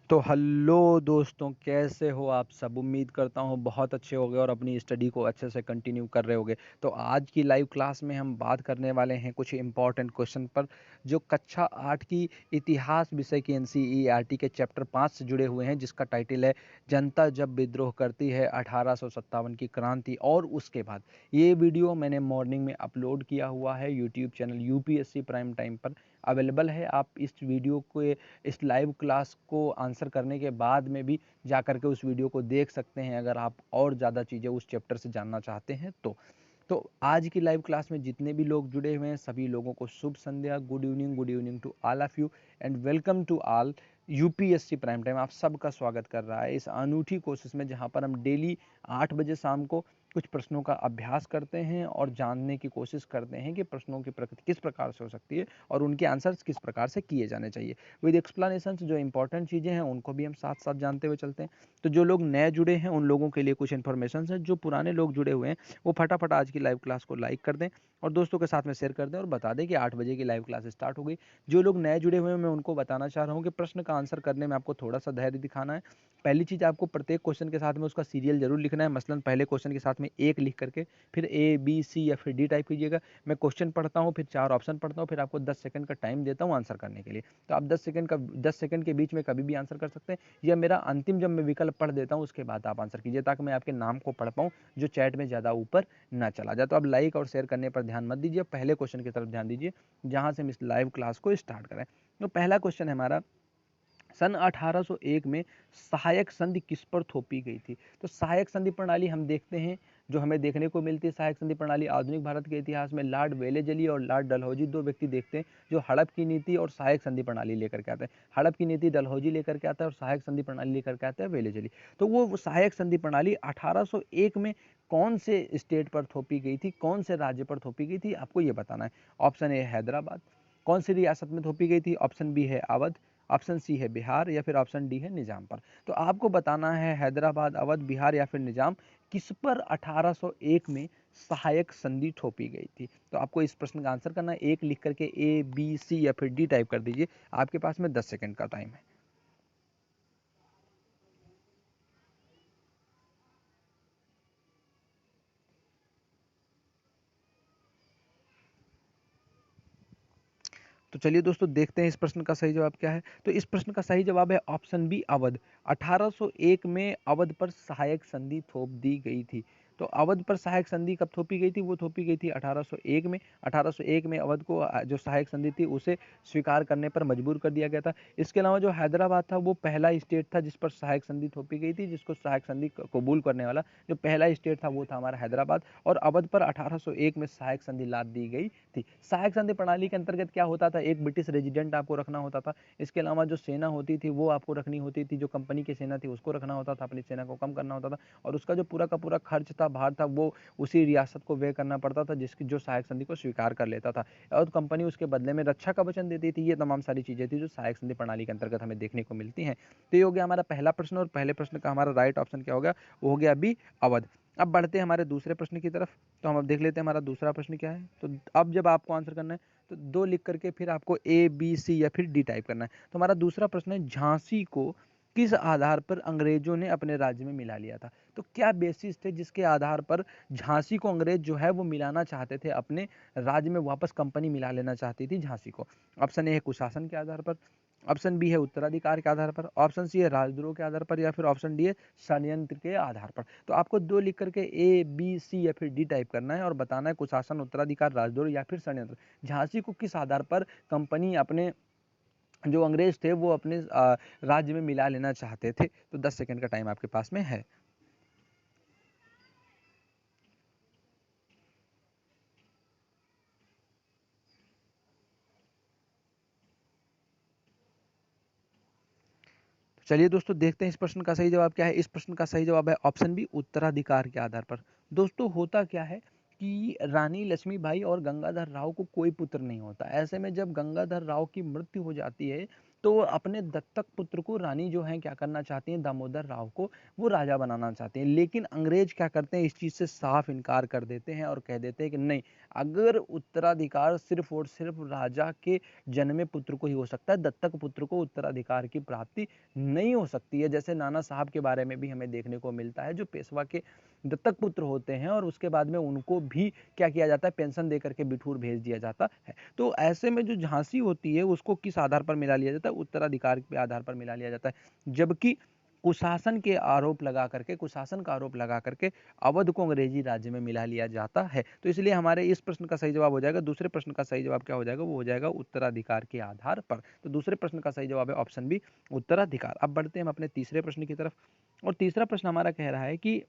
तो हेलो दोस्तों, कैसे हो आप सब? उम्मीद करता हूँ बहुत अच्छे होंगे और अपनी स्टडी को अच्छे से कंटिन्यू कर रहे होंगे। तो आज की लाइव क्लास में हम बात करने वाले हैं कुछ इम्पोर्टेंट क्वेश्चन पर, जो कक्षा 8 की इतिहास विषय की एनसीईआरटी के चैप्टर 5 से जुड़े हुए हैं, जिसका टाइटल है जनता जब विद्रोह करती है 1857 की क्रांति और उसके बाद। ये वीडियो मैंने मॉर्निंग में अपलोड किया हुआ है YouTube channel UPSC prime time पर अवेलेबल है। आप इस वीडियो को, इस लाइव क्लास को आंसर करने के बाद में भी जा कर के उस वीडियो को देख सकते हैं, अगर आप और ज़्यादा चीज़ें उस चैप्टर से जानना चाहते हैं तो आज की लाइव क्लास में जितने भी लोग जुड़े हुए हैं सभी लोगों को शुभ संध्या, good evening to all of you and welcome to all. UPSC prime time आप सबका स्वागत कर रहा है इस अनूठी कोशिश में, जहां पर हम डेली 8 बजे शाम को कुछ प्रश्नों का अभ्यास करते हैं और जानने की कोशिश करते हैं कि प्रश्नों की प्रकृति किस प्रकार से हो सकती है और उनके आंसर्स किस प्रकार से किए जाने चाहिए। विद एक्सप्लेनेशंस, जो इंपॉर्टेंट चीज़ें हैं उनको भी हम साथ साथ जानते हुए चलते हैं। तो जो लोग नए जुड़े हैं उन लोगों के लिए कुछ इन्फॉर्मेशन है, जो पुराने लोग जुड़े हुए हैं वो फटाफट आज की लाइव क्लास को लाइक कर दें और दोस्तों के साथ में शेयर कर दें और बता दें कि 8 बजे की लाइव क्लास स्टार्ट हो गई। जो लोग नए जुड़े हुए हैं मैं उनको बताना चाह रहा हूँ कि प्रश्न का आंसर करने में आपको थोड़ा सा धैर्य दिखाना है। पहली चीज़, आपको प्रत्येक क्वेश्चन के साथ में उसका सीरियल जरूर लिखना है। मसलन पहले क्वेश्चन के साथ में 1 लिख करके फिर ए बी सी या फिर डी टाइप कीजिएगा। मैं क्वेश्चन पढ़ता हूँ, फिर 4 ऑप्शन पढ़ता हूँ, फिर आपको 10 सेकंड का टाइम देता हूँ आंसर करने के लिए। तो आप 10 सेकंड के बीच में कभी भी आंसर कर सकते हैं, या मेरा अंतिम जब मैं विकल्प पढ़ देता हूँ उसके बाद आप आंसर कीजिए, ताकि मैं आपके नाम को पढ़ पाऊँ, जो चैट में ज़्यादा ऊपर ना चला जाए। तो आप लाइक और शेयर करने पर ध्यान मत दीजिए, पहले क्वेश्चन की तरफ ध्यान दीजिए जहाँ से हम इस लाइव क्लास को स्टार्ट करें। तो पहला क्वेश्चन है हमारा, सन 1801 में सहायक संधि किस पर थोपी गई थी? तो सहायक संधि प्रणाली हम देखते हैं, जो हमें देखने को मिलती है सहायक संधि प्रणाली आधुनिक भारत के इतिहास में लॉर्ड वेलेजली और लॉर्ड डलहौजी, दो व्यक्ति देखते हैं जो हड़प की नीति और सहायक संधि प्रणाली लेकर के आते हैं। हड़प की नीति डलहौजी लेकर के आता है और सहायक संधि प्रणाली लेकर के आता है वेलेजली। तो वो सहायक संधि प्रणाली 1801 में कौन से स्टेट पर थोपी गई थी, कौन से राज्य पर थोपी गई थी, आपको ये बताना है। Option A Hyderabad. कौन सी रियासत में थोपी गई थी? ऑप्शन बी है अवध, ऑप्शन सी है बिहार, या फिर ऑप्शन डी है निजाम पर। तो आपको बताना है हैदराबाद, अवध, बिहार या फिर निजाम, किस पर 1801 में सहायक संधि थोपी गई थी। तो आपको इस प्रश्न का आंसर करना है, 1 लिख करके ए बी सी या फिर डी टाइप कर दीजिए। आपके पास में 10 सेकंड का टाइम है। तो चलिए दोस्तों, देखते हैं इस प्रश्न का सही जवाब क्या है। तो इस प्रश्न का सही जवाब है ऑप्शन बी अवध। 1801 में अवध पर सहायक संधि थोप दी गई थी। तो अवध पर सहायक संधि कब थोपी गई थी? वो थोपी गई थी 1801 में। 1801 में अवध को जो सहायक संधि थी उसे स्वीकार करने पर मजबूर कर दिया गया था। इसके अलावा जो हैदराबाद था वो पहला स्टेट था जिस पर सहायक संधि थोपी गई थी, जिसको सहायक संधि कबूल करने वाला जो पहला स्टेट था वो था हमारा हैदराबाद। और अवध पर 1801 में सहायक संधि लाद दी गई थी। सहायक संधि प्रणाली के अंतर्गत क्या होता था, एक ब्रिटिश रेजिडेंट आपको रखना होता था। इसके अलावा जो सेना होती थी वो आपको रखनी होती थी, जो कंपनी की सेना थी उसको रखना होता था, अपनी सेना को कम करना होता था, और उसका जो पूरा का पूरा खर्च था, भार था, वो उसी रियासत को व्यय करना पड़ता था जिसकी जो सहायक संधि को स्वीकार कर लेता था, और कंपनी उसके बदले में रक्षा का वचन देती थी। ये तमाम सारी चीजें थी जो सहायक संधि प्रणाली के अंतर्गत हमें देखने को मिलती हैं। तो ये हो गया हमारा पहला प्रश्न, और पहले प्रश्न का हमारा राइट ऑप्शन क्या हो गया? वो हो गया बी अवध। अब बढ़ते हैं हमारे दूसरे प्रश्न की तरफ। तो हम अब देख लेते हैं हमारा दूसरा प्रश्न क्या है। तो अब जब आपको आंसर करना है तो 2 लिख करके फिर आपको ए बी सी या फिर डी टाइप करना है। तो हमारा दूसरा प्रश्न है, झांसी को किस आधार पर अंग्रेजों ने अपने राज्य में मिला लिया था? तो क्या बेसिस थे जिसके आधार पर झांसी को अंग्रेज जो है वो मिलाना चाहते थे, अपने राज्य में वापस कंपनी मिला लेना चाहती थी झांसी को? ऑप्शन ए है कुशासन के आधार पर, ऑप्शन बी है उत्तराधिकार के आधार पर, ऑप्शन सी है राजद्रोह के आधार पर, या फिर ऑप्शन डी है षड्यंत्र के आधार पर। तो आपको 2 लिख करके ए बी सी या फिर डी टाइप करना है और बताना है कुशासन, उत्तराधिकार, राजद्रोह या फिर षड्यंत्र। झांसी को किस आधार पर कंपनी अपने जो अंग्रेज थे वो अपने राज्य में मिला लेना चाहते थे? तो 10 सेकंड का टाइम आपके पास में है। चलिए दोस्तों, देखते हैं इस प्रश्न का सही जवाब क्या है। इस प्रश्न का सही जवाब है ऑप्शन बी उत्तराधिकार के आधार पर। दोस्तों, होता क्या है कि रानी लक्ष्मीबाई और गंगाधर राव को कोई पुत्र नहीं होता। ऐसे में जब गंगाधर राव की मृत्यु हो जाती है तो अपने दत्तक पुत्र को रानी जो है क्या करना चाहती हैं, दामोदर राव को वो राजा बनाना चाहते हैं। लेकिन अंग्रेज क्या करते हैं, इस चीज़ से साफ इनकार कर देते हैं और कह देते हैं कि नहीं, अगर उत्तराधिकार सिर्फ और सिर्फ राजा के जन्मे पुत्र को ही हो सकता है, दत्तक पुत्र को उत्तराधिकार की प्राप्ति नहीं हो सकती है। जैसे नाना साहब के बारे में भी हमें देखने को मिलता है, जो पेशवा के दत्तक पुत्र होते हैं और उसके बाद में उनको भी क्या किया जाता है, पेंशन दे करके बिठूर भेज दिया जाता है। तो ऐसे में जो झांसी होती है उसको किस आधार पर मिला लिया जाता है, उत्तराधिकार के आधार पर मिला लिया जाता है। जबकि कुशासन के आरोप लगा करके, कुशासन का आरोप लगा करके अवध को अंग्रेजी राज्य में मिला लिया जाता है। तो इसलिए हमारे इस प्रश्न का सही जवाब हो जाएगा, दूसरे प्रश्न का सही जवाब क्या हो जाएगा, वो हो जाएगा उत्तराधिकार के आधार पर। तो दूसरे प्रश्न का सही जवाब है ऑप्शन बी, उत्तराधिकार। अब बढ़ते हैं हम अपने तीसरे प्रश्न की तरफ, और तीसरा प्रश्न हमारा कह रहा है कि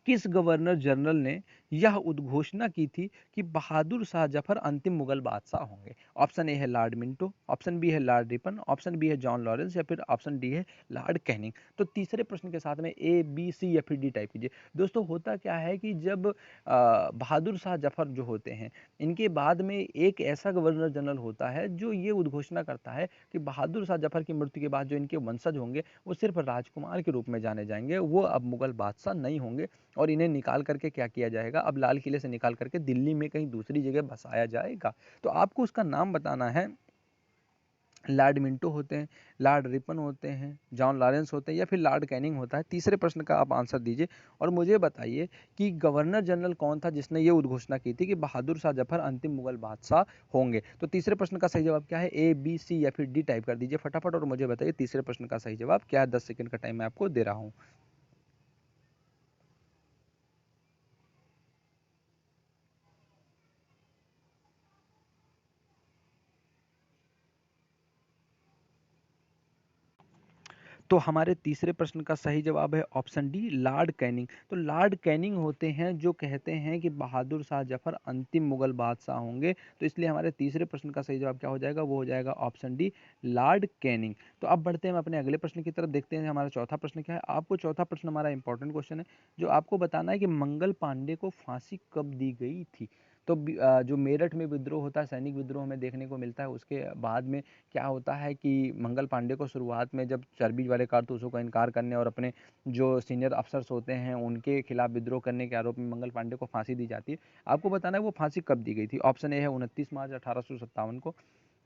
किस गवर्नर जनरल ने यह उद्घोषणा की थी कि बहादुर शाह जफर अंतिम मुगल बादशाह होंगे। ऑप्शन ए है लॉर्ड मिंटो, ऑप्शन बी है लॉर्ड रिपन, ऑप्शन बी है जॉन लॉरेंस, या फिर ऑप्शन डी है लॉर्ड कैनिंग। तो तीसरे प्रश्न के साथ में ए बी सी या फिर डी टाइप कीजिए। दोस्तों होता क्या है कि जब बहादुर शाह जफर जो होते हैं, इनके बाद में एक ऐसा गवर्नर जनरल होता है जो ये उद्घोषणा करता है कि बहादुर शाह जफर की मृत्यु के बाद जो इनके वंशज होंगे वो सिर्फ राजकुमार के रूप में जाने जाएंगे, वो अब मुगल बादशाह नहीं होंगे, और इन्हें निकाल करके क्या किया जाएगा, अब लाल किले से निकाल करके दिल्ली में कहीं दूसरी जगह बसाया जाएगा। तो आपको उसका नाम बताना है, लॉर्ड मिंटो होते हैं, लॉर्ड रिपन होते हैं, जॉन लॉरेंस होते हैं, या फिर लॉर्ड कैनिंग होता है। तीसरे प्रश्न का आप आंसर दीजिए और मुझे बताइए कि गवर्नर जनरल कौन था जिसने ये उद्घोषणा की थी कि बहादुर शाह जफर अंतिम मुगल बादशाह होंगे। तो तीसरे प्रश्न का सही जवाब क्या है, ए बी सी या फिर डी टाइप कर दीजिए फटाफट, और मुझे बताइए तीसरे प्रश्न का सही जवाब क्या है। 10 सेकंड का टाइम मैं आपको दे रहा हूं। तो हमारे तीसरे प्रश्न का सही जवाब है ऑप्शन डी, लॉर्ड कैनिंग। तो लॉर्ड कैनिंग होते हैं जो कहते हैं कि बहादुर शाह जफर अंतिम मुगल बादशाह होंगे। तो इसलिए हमारे तीसरे प्रश्न का सही जवाब क्या हो जाएगा, वो हो जाएगा ऑप्शन डी, लॉर्ड कैनिंग। तो अब बढ़ते हैं हम अपने अगले प्रश्न की तरफ, देखते हैं हमारा चौथा प्रश्न क्या है। आपको चौथा प्रश्न हमारा इंपॉर्टेंट क्वेश्चन है, जो आपको बताना है कि मंगल पांडे को फांसी कब दी गई थी। तो जो मेरठ में विद्रोह होता है, सैनिक विद्रोह हमें देखने को मिलता है, उसके बाद में क्या होता है कि मंगल पांडे को शुरुआत में जब चर्बी वाले कारतूसों का इनकार करने और अपने जो सीनियर अफसर्स होते हैं उनके खिलाफ विद्रोह करने के आरोप में मंगल पांडे को फांसी दी जाती है। आपको बताना है वो फांसी कब दी गई थी। ऑप्शन ए है 29 मार्च 1857 को,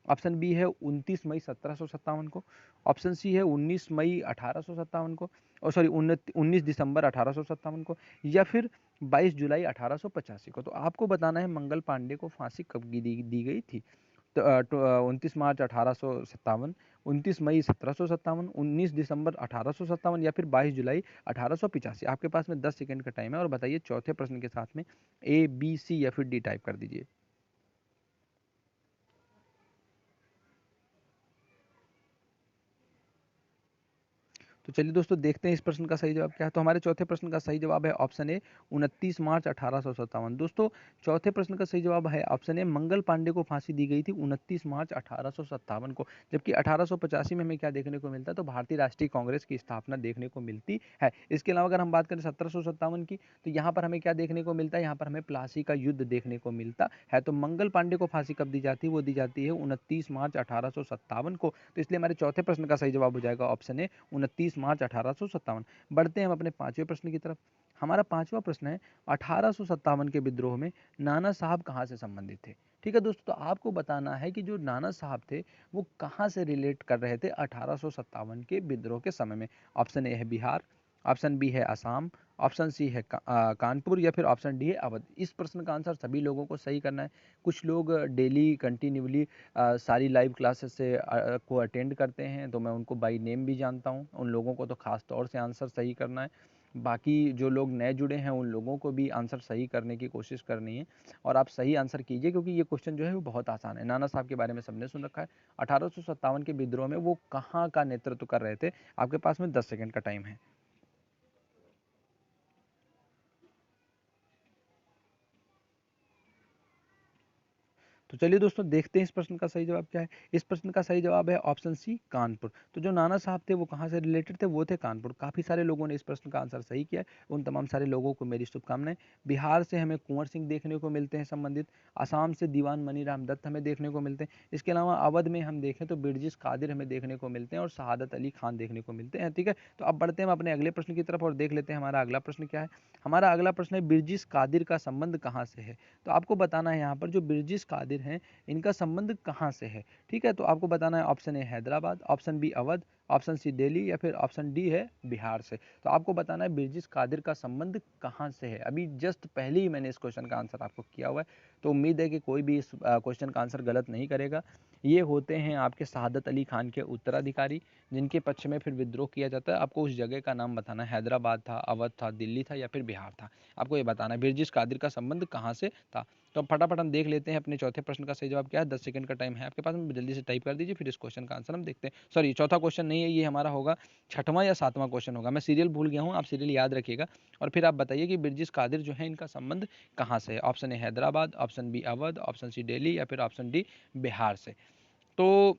ऑप्शन बी है 29 मई 1757 को, ऑप्शन सी है 19 मई 1857 को, और सॉरी 19 दिसंबर 1857 को, या फिर 22 जुलाई 1885 को। तो आपको बताना है मंगल पांडे को फांसी कब दी गई थी। तो 29 मार्च 1857, 29 मई 1757, 19 दिसंबर 1857, या फिर 22 जुलाई 1885। आपके पास में 10 सेकंड का टाइम है, और बताइए चौथे प्रश्न के साथ में ए बी सी या फिर डी टाइप कर दीजिए। तो चलिए दोस्तों देखते हैं इस प्रश्न का सही जवाब क्या है। तो हमारे चौथे प्रश्न का सही जवाब है ऑप्शन ए, 29 मार्च 1857। दोस्तों चौथे प्रश्न का सही जवाब है ऑप्शन ए, मंगल पांडे को फांसी दी गई थी 29 मार्च 1857 को। जबकि 1885 में हमें क्या देखने को मिलता है, तो भारतीय राष्ट्रीय कांग्रेस की स्थापना देखने को मिलती है। इसके अलावा अगर हम बात करें 1757 की, तो यहाँ पर हमें क्या देखने को मिलता है, यहाँ पर हमें प्लासी का युद्ध देखने को मिलता है। तो मंगल पांडे को फांसी कब दी जाती है, वो दी जाती है 29 मार्च 1857 को। तो इसलिए हमारे चौथे प्रश्न का सही जवाब हो जाएगा ऑप्शन ए, 29 मार्च 1857। बढ़ते हैं हम अपने पांचवें प्रश्न की तरफ। हमारा पांचवा प्रश्न है, 1857 के विद्रोह में नाना साहब कहाँ से संबंधित थे। ठीक है दोस्तों, तो आपको बताना है कि जो नाना साहब थे वो कहाँ से रिलेट कर रहे थे 1857 के विद्रोह के समय में। ऑप्शन ए है बिहार, ऑप्शन बी है असम, ऑप्शन सी है कानपुर, या फिर ऑप्शन डी है अवध। इस प्रश्न का आंसर सभी लोगों को सही करना है। कुछ लोग डेली कंटिन्यूली सारी लाइव क्लासेस से को अटेंड करते हैं, तो मैं उनको बाय नेम भी जानता हूं, उन लोगों को तो खास तौर से आंसर सही करना है। बाकी जो लोग नए जुड़े हैं उन लोगों को भी आंसर सही करने की कोशिश करनी है, और आप सही आंसर कीजिए क्योंकि ये क्वेश्चन जो है वो बहुत आसान है। नाना साहब के बारे में सबने सुन रखा है, 1857 के विद्रोह में वो कहाँ का नेतृत्व कर रहे थे। आपके पास में 10 सेकंड का टाइम है। तो चलिए दोस्तों देखते हैं इस प्रश्न का सही जवाब क्या है। इस प्रश्न का सही जवाब है ऑप्शन सी कानपुर। तो जो नाना साहब थे वो कहाँ से रिलेटेड थे, वो थे कानपुर। काफ़ी सारे लोगों ने इस प्रश्न का आंसर सही किया है, उन तमाम सारे लोगों को मेरी शुभकामनाएं। बिहार से हमें कुंवर सिंह देखने को मिलते हैं संबंधित, असम से दीवान मनीराम दत्त हमें देखने को मिलते हैं। इसके अलावा अवध में हम देखें तो बिरजिस कादिर हमें देखने को मिलते हैं और शहादत अली खान देखने को मिलते हैं। ठीक है, तो अब बढ़ते हैं हम अपने अगले प्रश्न की तरफ और देख लेते हैं हमारा अगला प्रश्न क्या है। हमारा अगला प्रश्न है बिरजिस कादिर का संबंध कहाँ से है। तो आपको बताना है यहाँ पर जो बिरजिस कादिर हैं इनका संबंध कहाँ से है। ठीक है, तो आपको बताना है option A Hyderabad, option B Awadh, option C Delhi या फिर ऑप्शन डी है बिहार से। तो आपको बताना है बिरजिस कादिर का संबंध कहाँ से है। अभी जस्ट पहले ही मैंने इस क्वेश्चन का आंसर आपको किया हुआ है, तो उम्मीद है कि कोई भी इस क्वेश्चन का आंसर गलत नहीं करेगा। ये होते हैं आपके शहादत अली खान के उत्तराधिकारी, जिनके पक्ष में फिर विद्रोह किया जाता है। आपको उस जगह का नाम बताना है, हैदराबाद था, अवध था, दिल्ली था या फिर बिहार था। आपको ये बताना है बिरजिस कादिर का संबंध कहाँ से था। तो अब फटाफट हम देख लेते हैं अपने चौथे प्रश्न का सही जवाब क्या है। 10 सेकंड का टाइम है आपके पास में, जल्दी से टाइप कर दीजिए, फिर इस क्वेश्चन का आंसर हम देखते हैं। सॉरी, चौथा क्वेश्चन नहीं है, ये हमारा होगा छठवां या सातवां क्वेश्चन होगा। मैं सीरियल भूल गया हूँ, आप सीरियल याद रखिएगा और फिर आप बताइए कि बिरजिस कादिर जो है इनका संबंध कहाँ से है। Option A Hyderabad, option B Awadh, option C Delhi या फिर ऑप्शन डी बिहार से। तो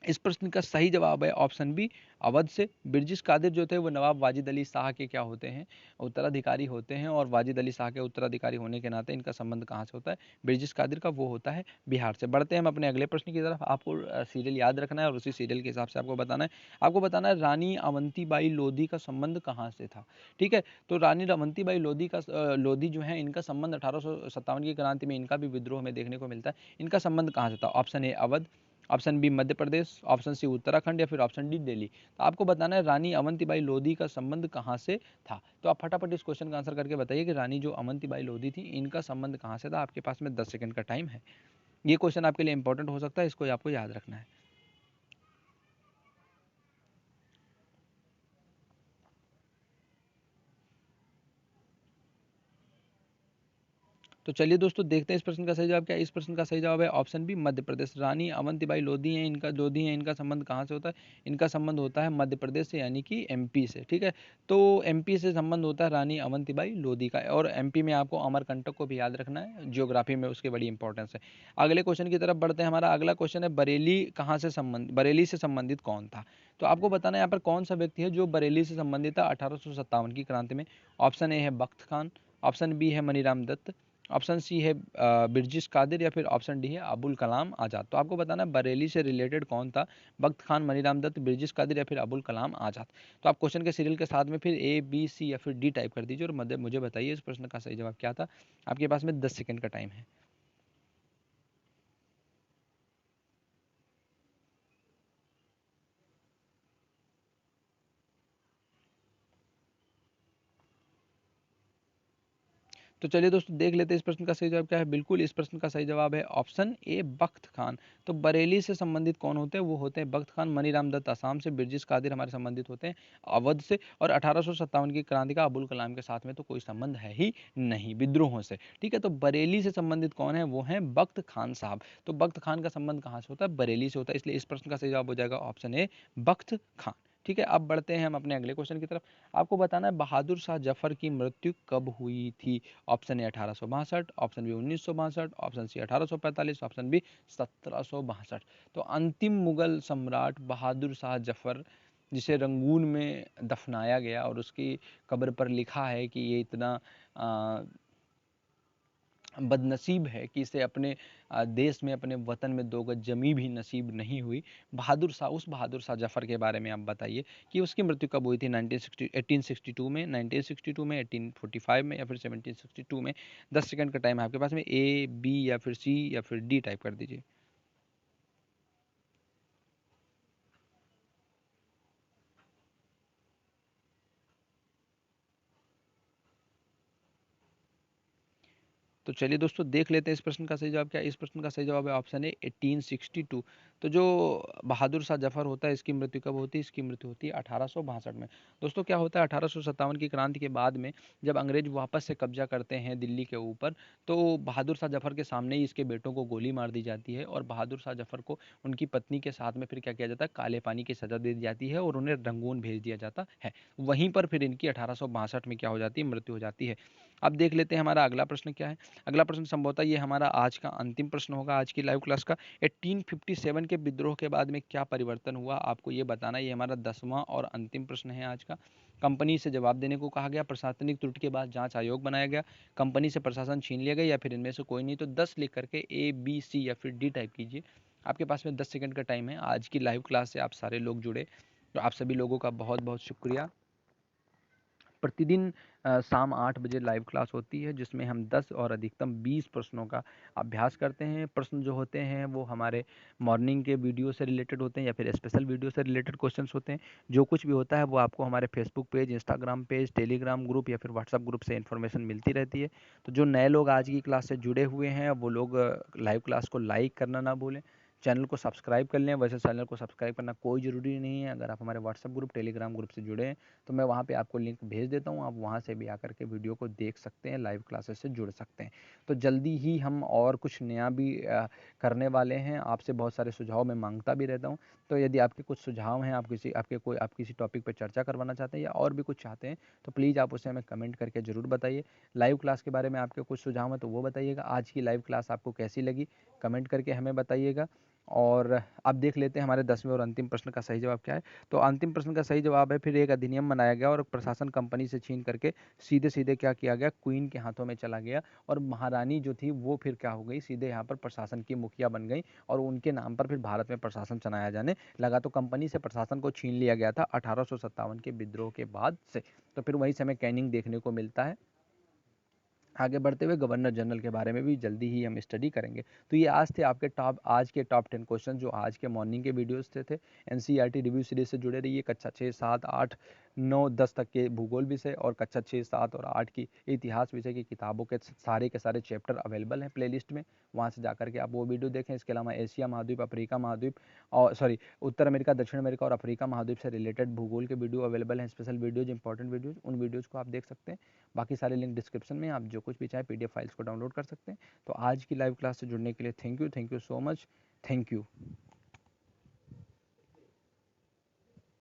इस प्रश्न का सही जवाब है ऑप्शन बी अवध से। बिरजिस कादिर जो थे वो नवाब वाजिद अली शाह के क्या होते हैं, उत्तराधिकारी होते हैं, और वाजिद अली शाह के उत्तराधिकारी होने के नाते इनका संबंध कहाँ से होता है, बिरजिस कादिर का, वो होता है बिहार से। बढ़ते हैं हम अपने अगले प्रश्न की तरफ। आपको सीरियल याद रखना है और उसी सीरियल के हिसाब से आपको बताना है। आपको बताना है रानी अवंतीबाई लोधी का संबंध कहाँ से था। ठीक है, तो रानी अवंतीबाई लोधी जो है इनका संबंध 1857 की क्रांति में इनका भी विद्रोह में देखने को मिलता है। इनका संबंध कहाँ से था। Option A Awadh, option B Madhya Pradesh, option C Uttarakhand या फिर ऑप्शन डी दिल्ली। तो आपको बताना है रानी अवंतीबाई लोधी का संबंध कहाँ से था। तो आप फटाफट इस क्वेश्चन का आंसर करके बताइए कि रानी जो अवंतीबाई लोधी थी इनका संबंध कहाँ से था। आपके पास में 10 सेकंड का टाइम है। ये क्वेश्चन आपके लिए इंपॉर्टेंट हो सकता है, इसको आपको याद रखना है। तो चलिए दोस्तों देखते हैं इस प्रश्न का सही जवाब क्या है। इस प्रश्न का सही जवाब है ऑप्शन बी मध्य प्रदेश। रानी अवंतीबाई लोधी हैं, इनका संबंध कहाँ से होता है, इनका संबंध होता है मध्य प्रदेश से, यानी कि एमपी से। ठीक है, तो एमपी से संबंध होता है रानी अवंतीबाई लोधी का। और एमपी में आपको अमरकंटक को भी याद रखना है, ज्योग्राफी में उसकी बड़ी इंपॉर्टेंस है। अगले क्वेश्चन की तरफ बढ़ते हैं। हमारा अगला क्वेश्चन है बरेली से संबंधित कौन था। तो आपको बताना है यहाँ पर कौन सा व्यक्ति है जो बरेली से संबंधित था 1857 की क्रांति में। ऑप्शन ए है बख्त खान, ऑप्शन बी है मनीराम दत्त, ऑप्शन सी है बिरजिस कादिर या फिर ऑप्शन डी है अबुल कलाम आज़ाद। तो आपको बताना है बरेली से रिलेटेड कौन था, बख्त खान, मनीराम दत्त, बिरजिस कादिर या फिर अबुल कलाम आज़ाद। तो आप क्वेश्चन के सीरियल के साथ में फिर ए बी सी या फिर डी टाइप कर दीजिए और मुझे बताइए इस प्रश्न का सही जवाब क्या था। आपके पास में 10 सेकंड का टाइम है। तो चलिए दोस्तों देख लेते हैं इस प्रश्न का सही जवाब क्या है। बिल्कुल, इस प्रश्न का सही जवाब है ऑप्शन ए बख्त खान। तो बरेली से संबंधित कौन होते हैं, वो होते हैं बख्त खान। मनीराम दत्त असम से, बिरजिस कादिर हमारे संबंधित होते हैं अवध से, और 1857 की क्रांति का अबुल कलाम के साथ में तो कोई संबंध है ही नहीं विद्रोहों से। ठीक है, तो बरेली से संबंधित कौन है, वो है बख्त खान साहब। तो बख्त खान का संबंध कहाँ से होता है, बरेली से होता है, इसलिए इस प्रश्न का सही जवाब हो जाएगा ऑप्शन ए बख्त खान। ठीक है, अब बढ़ते हैं हम अपने अगले क्वेश्चन की तरफ। आपको बताना है बहादुर शाह जफर की मृत्यु कब हुई थी। Option A 1862, option B 1962, option C 1845, option B 1762। तो अंतिम मुगल सम्राट बहादुर शाह जफर, जिसे रंगून में दफनाया गया और उसकी कब्र पर लिखा है कि ये इतना बदनसीब है कि इसे अपने देश में, अपने वतन में 2 गज जमी भी नसीब नहीं हुई। उस बहादुर शाह जफर के बारे में आप बताइए कि उसकी मृत्यु कब हुई थी। 1862 में, 1962 में, 1845 में या फिर 1762 में। 10 सेकंड का टाइम है आपके पास में। ए बी या फिर सी या फिर डी टाइप कर दीजिए। तो चलिए दोस्तों देख लेते हैं इस प्रश्न का सही जवाब क्या है। इस प्रश्न का सही जवाब है ऑप्शन ए 1862। तो जो बहादुर शाह जफर होता है, इसकी मृत्यु कब होती है, इसकी मृत्यु होती है 1862 में। दोस्तों क्या होता है, 1857 की क्रांति के बाद में जब अंग्रेज वापस से कब्जा करते हैं दिल्ली के ऊपर, तो बहादुर शाह जफर के सामने ही इसके बेटों को गोली मार दी जाती है और बहादुर शाह जफर को उनकी पत्नी के साथ में फिर क्या किया जाता है, काले पानी की सजा दे दी जाती है और उन्हें रंगून भेज दिया जाता है। वहीं पर फिर इनकी 1862 में क्या हो जाती है, मृत्यु हो जाती है। अब देख लेते हैं हमारा अगला प्रश्न क्या है। अगला प्रश्न संभवतः ये हमारा आज का अंतिम प्रश्न होगा आज की लाइव क्लास का। 1857 के विद्रोह के बाद में क्या परिवर्तन हुआ, आपको ये बताना। ये हमारा 10वां और अंतिम प्रश्न है आज का। कंपनी से जवाब देने को कहा गया, प्रशासनिक त्रुटि के बाद जांच आयोग बनाया गया, कंपनी से प्रशासन छीन लिया गया, या फिर इनमें से कोई नहीं। तो 10 लिख करके ए बी सी या फिर डी टाइप कीजिए। आपके पास में 10 सेकंड का टाइम है। आज की लाइव क्लास से आप सारे लोग जुड़े, तो आप सभी लोगों का बहुत बहुत शुक्रिया। प्रतिदिन शाम 8 बजे लाइव क्लास होती है, जिसमें हम 10 और अधिकतम 20 प्रश्नों का अभ्यास करते हैं। प्रश्न जो होते हैं वो हमारे मॉर्निंग के वीडियो से रिलेटेड होते हैं या फिर स्पेशल वीडियो से रिलेटेड क्वेश्चंस होते हैं। जो कुछ भी होता है वो आपको हमारे Facebook page, Instagram page, Telegram group या फिर व्हाट्सएप ग्रुप से इन्फॉर्मेशन मिलती रहती है। तो जो नए लोग आज की क्लास से जुड़े हुए हैं वो लोग लाइव क्लास को लाइक करना ना भूलें, चैनल को सब्सक्राइब कर लें। वैसे चैनल को सब्सक्राइब करना कोई ज़रूरी नहीं है। अगर आप हमारे व्हाट्सएप ग्रुप, टेलीग्राम ग्रुप से जुड़े हैं तो मैं वहाँ पे आपको लिंक भेज देता हूँ, आप वहाँ से भी आकर के वीडियो को देख सकते हैं, लाइव क्लासेस से जुड़ सकते हैं। तो जल्दी ही हम और कुछ नया भी करने वाले हैं। आपसे बहुत सारे सुझाव मैं मांगता भी रहता हूँ। तो यदि आपके कुछ सुझाव हैं, आप किसी टॉपिक पर चर्चा करवाना चाहते हैं या और भी कुछ चाहते हैं, तो प्लीज़ आप उसे हमें कमेंट करके ज़रूर बताइए। लाइव क्लास के बारे में आपके कुछ सुझाव हैं तो वो बताइएगा। आज की लाइव क्लास आपको कैसी लगी, कमेंट करके हमें बताइएगा। और अब देख लेते हैं हमारे 10वें और अंतिम प्रश्न का सही जवाब क्या है। तो अंतिम प्रश्न का सही जवाब है, फिर एक अधिनियम बनाया गया और प्रशासन कंपनी से छीन करके सीधे सीधे क्या किया गया, क्वीन के हाथों में चला गया। और महारानी जो थी वो फिर क्या हो गई, सीधे यहाँ पर प्रशासन की मुखिया बन गई और उनके नाम पर फिर भारत में प्रशासन चलाया जाने लगा। तो कंपनी से प्रशासन को छीन लिया गया था 1857 के विद्रोह के बाद से। तो फिर वहीं से हमें कैनिंग देखने को मिलता है। आगे बढ़ते हुए गवर्नर जनरल के बारे में भी जल्दी ही हम स्टडी करेंगे। तो ये आज के टॉप 10 क्वेश्चन जो आज के मॉर्निंग के वीडियोस थे। एनसीईआरटी रिव्यू सीरीज से जुड़े रहिए। कक्षा 6, 7, 8, 9, 10 तक के भूगोल विषय और कक्षा 6, 7 और 8 की इतिहास विषय की किताबों के सारे चैप्टर अवेलेबल हैं प्लेलिस्ट में, वहाँ से जाकर के आप वो वीडियो देखें। इसके अलावा एशिया महाद्वीप, अफ्रीका महाद्वीप और उत्तर अमेरिका, दक्षिण अमेरिका और अफ्रीका महाद्वीप से रिलेटेड भूगोल के वीडियो अवेलेबल हैं, स्पेशल वीडियोज, इंपॉर्टेंट वीडियोज। उन वीडियोज़ को आप देख सकते हैं। बाकी सारे लिंक डिस्क्रिप्शन में, आप जो कुछ भी चाहे पीडीएफ फाइल्स को डाउनलोड कर सकते हैं। तो आज की लाइव क्लास से जुड़ने के लिए thank you so much. Thank you.